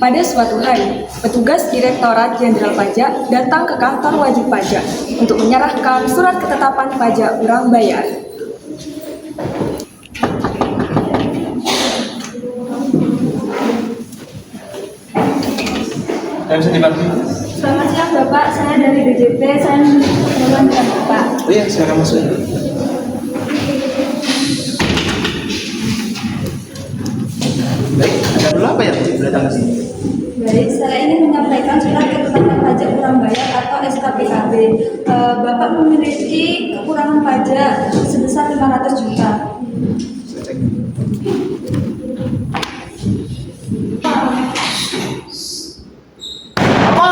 Pada suatu hari, petugas Direktorat Jenderal Pajak datang ke kantor wajib pajak untuk menyerahkan surat ketetapan pajak kurang bayar. Saya bisa dibantu? Selamat siang Bapak, saya dari DJP, saya mohon dengan Bapak. Oh iya, silakan masuk. Baik, ada dulu apa ya datang ke sini? Baik, saya ingin menyampaikan surat ketetapan pajak kurang bayar atau SKPKB. Bapak memiliki kekurangan pajak sebesar 500 juta. Saya cek. Apa?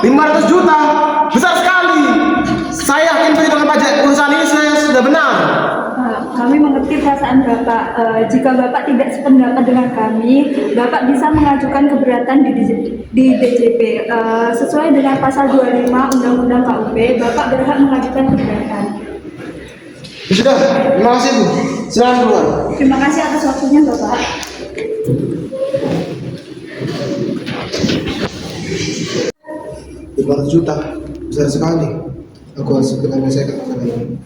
500 juta? Besar sekali. Saya yakin perhitungan pajak perusahaan ini sudah benar. Kami mengerti perasaan Bapak. Jika Bapak tidak sependapat dengan kami, Bapak bisa mengajukan keberatan di DJP. Sesuai dengan pasal 25 Undang-Undang KUP, Bapak berhak mengajukan keberatan. Ya sudah, terima kasih Bu. Silakan keluar. Terima kasih atas waktunya Bapak. Juta, besar sekali. Aku harus segera menyelesaikan masalah ini.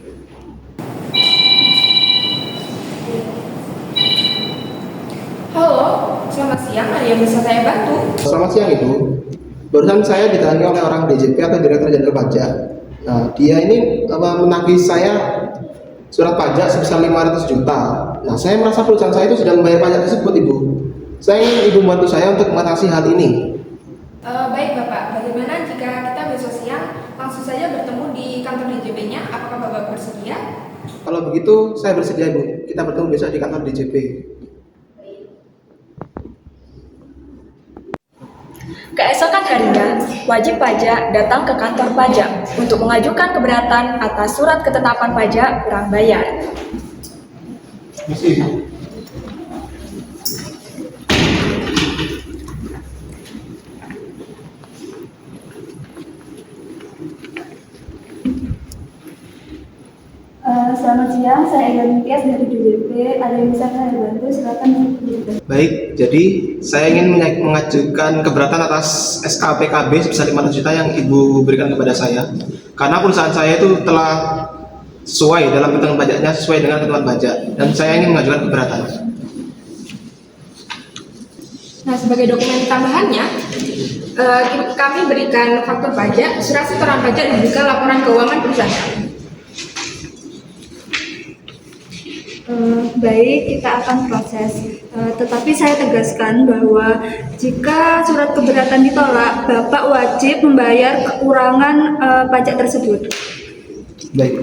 Halo, selamat siang. Ada yang bisa saya bantu? Selamat siang Ibu. Barusan saya ditanya oleh orang DJP atau Direktur Jenderal Pajak. Nah, dia ini menagih saya surat pajak sebesar 500 juta. Nah, saya merasa perusahaan saya itu sudah membayar pajak tersebut, Ibu. Saya ingin Ibu bantu saya untuk mengatasi hal ini. Baik Bapak, bagaimana jika kita besok siang langsung saja bertemu di kantor DJP-nya? Apakah Bapak bersedia? Kalau begitu, saya bersedia Ibu. Kita bertemu besok di kantor DJP. Keesokan harinya, wajib pajak datang ke kantor pajak untuk mengajukan keberatan atas surat ketetapan pajak kurang bayar. Selamat siang, saya Ega Nikias dari DJP. Ada yang bisa saya bantu? Silakan. Baik, jadi saya ingin mengajukan keberatan atas SKPKB sebesar 500 juta yang Ibu berikan kepada saya. Karena perusahaan saya itu telah sesuai dalam perhitungan pajaknya, sesuai dengan ketentuan pajak. Dan saya ingin mengajukan keberatan. Nah, sebagai dokumen tambahannya, kami berikan faktur pajak, surat setoran pajak, dan juga laporan keuangan perusahaan. Baik, kita akan proses. Tetapi saya tegaskan bahwa jika surat keberatan ditolak, Bapak wajib membayar kekurangan pajak tersebut. Baik.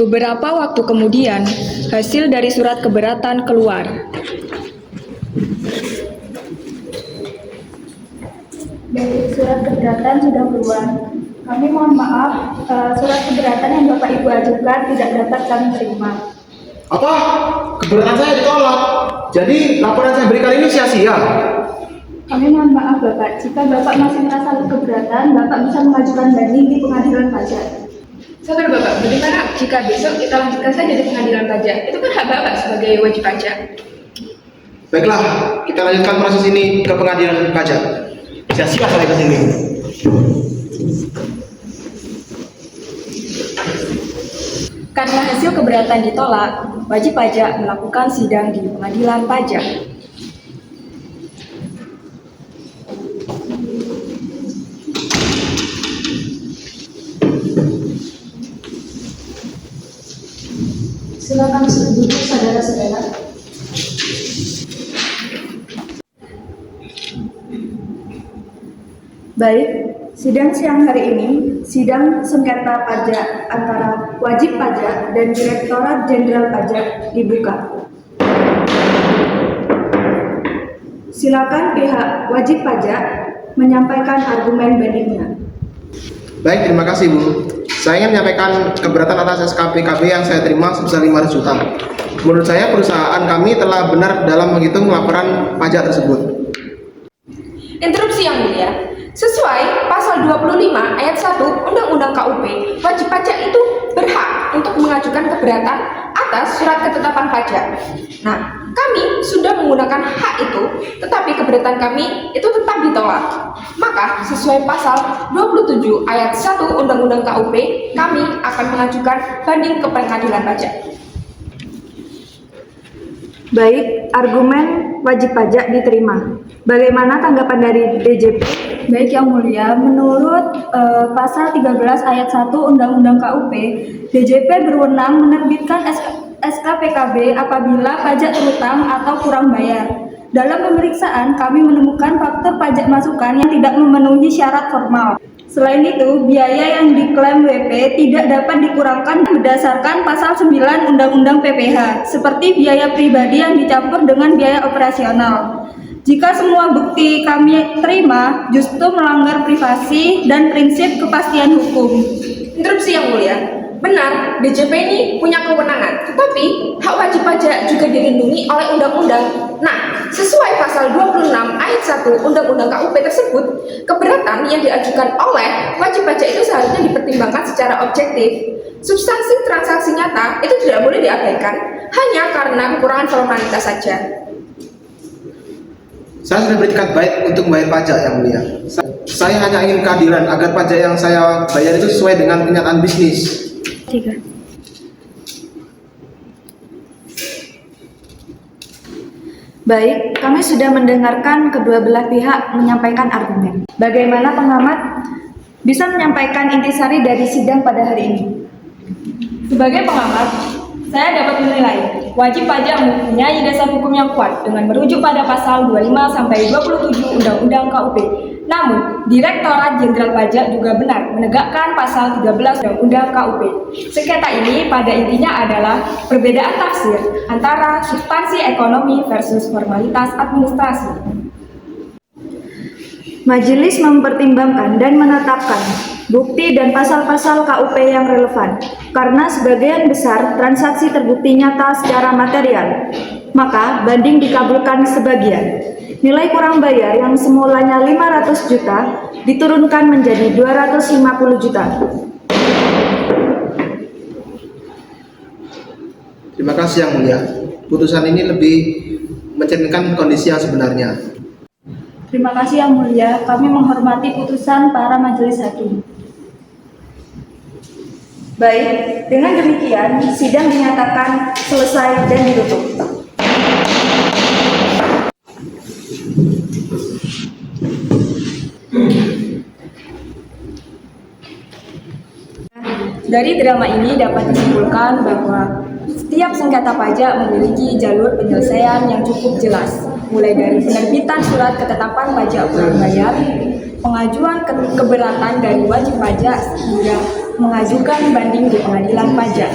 Beberapa waktu kemudian, hasil dari surat keberatan keluar. Baik, surat keberatan sudah keluar. Kami mohon maaf, surat keberatan yang Bapak Ibu ajukan tidak dapat kami terima. Apa? Keberatan saya ditolak. Jadi laporan saya berikan ini sia-sia. Kami mohon maaf Bapak, jika Bapak masih merasa keberatan, Bapak bisa mengajukan banding di pengadilan pajak. Saudara Bapak, bagaimana jika besok kita lanjutkan saja di pengadilan pajak? Itu kan hak Bapak sebagai wajib pajak. Baiklah, kita lanjutkan proses ini ke pengadilan pajak. Sia-sia saya ke sini. Karena hasil keberatan ditolak, wajib pajak melakukan sidang di pengadilan pajak. Silakan duduk saudara-saudara. Baik, sidang siang hari ini, sidang sengketa pajak antara wajib pajak dan Direktorat Jenderal Pajak dibuka. Silakan pihak wajib pajak menyampaikan argumen bandingnya. Baik, terima kasih Bu. Saya ingin menyampaikan keberatan atas SKPKB yang saya terima sebesar 500 juta. Menurut saya perusahaan kami telah benar dalam menghitung laporan pajak tersebut. Interupsi yang mulia, sesuai pasal 25 ayat 1 Undang-Undang KUP, wajib pajak itu berhak untuk mengajukan keberatan atas surat ketetapan pajak. Nah, kami sudah menggunakan hak itu, tetapi keberatan kami itu tetap ditolak. Maka, sesuai pasal 27 ayat 1 Undang-Undang KUP, kami akan mengajukan banding ke pengadilan pajak. Baik, argumen wajib pajak diterima. Bagaimana tanggapan dari DJP? Baik Yang Mulia, menurut pasal 13 ayat 1 Undang-Undang KUP, DJP berwenang menerbitkan SK PKB apabila pajak terutang atau kurang bayar. Dalam pemeriksaan, kami menemukan faktor pajak masukan yang tidak memenuhi syarat formal. Selain itu, biaya yang diklaim WP tidak dapat dikurangkan berdasarkan pasal 9 Undang-Undang PPH, seperti biaya pribadi yang dicampur dengan biaya operasional. Jika semua bukti kami terima, justru melanggar privasi dan prinsip kepastian hukum. Interupsi Yang Mulia, benar, DJP ini punya kewenangan, tetapi hak wajib pajak juga dilindungi oleh undang-undang. Nah, sesuai pasal 26 ayat 1 Undang-Undang KUP tersebut, keberatan yang diajukan oleh wajib pajak itu seharusnya dipertimbangkan secara objektif. Substansi transaksi nyata itu tidak boleh diabaikan hanya karena kekurangan formalitas saja. Saya sudah bertekad baik untuk membayar pajak, Yang Mulia. Saya hanya ingin keadilan agar pajak yang saya bayar itu sesuai dengan kenyataan bisnis. 3. Baik, kami sudah mendengarkan kedua belah pihak menyampaikan argumen. Bagaimana pengamat bisa menyampaikan intisari dari sidang pada hari ini? Sebagai pengamat, saya dapat menilai wajib pajak mempunyai dasar hukum yang kuat dengan merujuk pada pasal 25-27 Undang-Undang KUP. Namun, Direktorat Jenderal Pajak juga benar menegakkan pasal 13 Undang-Undang KUP. Sengketa ini pada intinya adalah perbedaan tafsir antara substansi ekonomi versus formalitas administrasi. Majelis mempertimbangkan dan menetapkan bukti dan pasal-pasal KUP yang relevan karena sebagian besar transaksi terbukti nyata secara material. Maka banding dikabulkan sebagian. Nilai kurang bayar yang semulanya 500 juta diturunkan menjadi 250 juta. Terima kasih Yang Mulia. Putusan ini lebih mencerminkan kondisi yang sebenarnya. Terima kasih Yang Mulia, kami menghormati putusan para majelis hakim. Baik, dengan demikian sidang dinyatakan selesai dan ditutup. Dari drama ini dapat disimpulkan bahwa setiap sengketa pajak memiliki jalur penyelesaian yang cukup jelas, mulai dari penerbitan surat ketetapan pajak kurang bayar, pengajuan keberatan dari wajib pajak, hingga mengajukan banding di pengadilan pajak.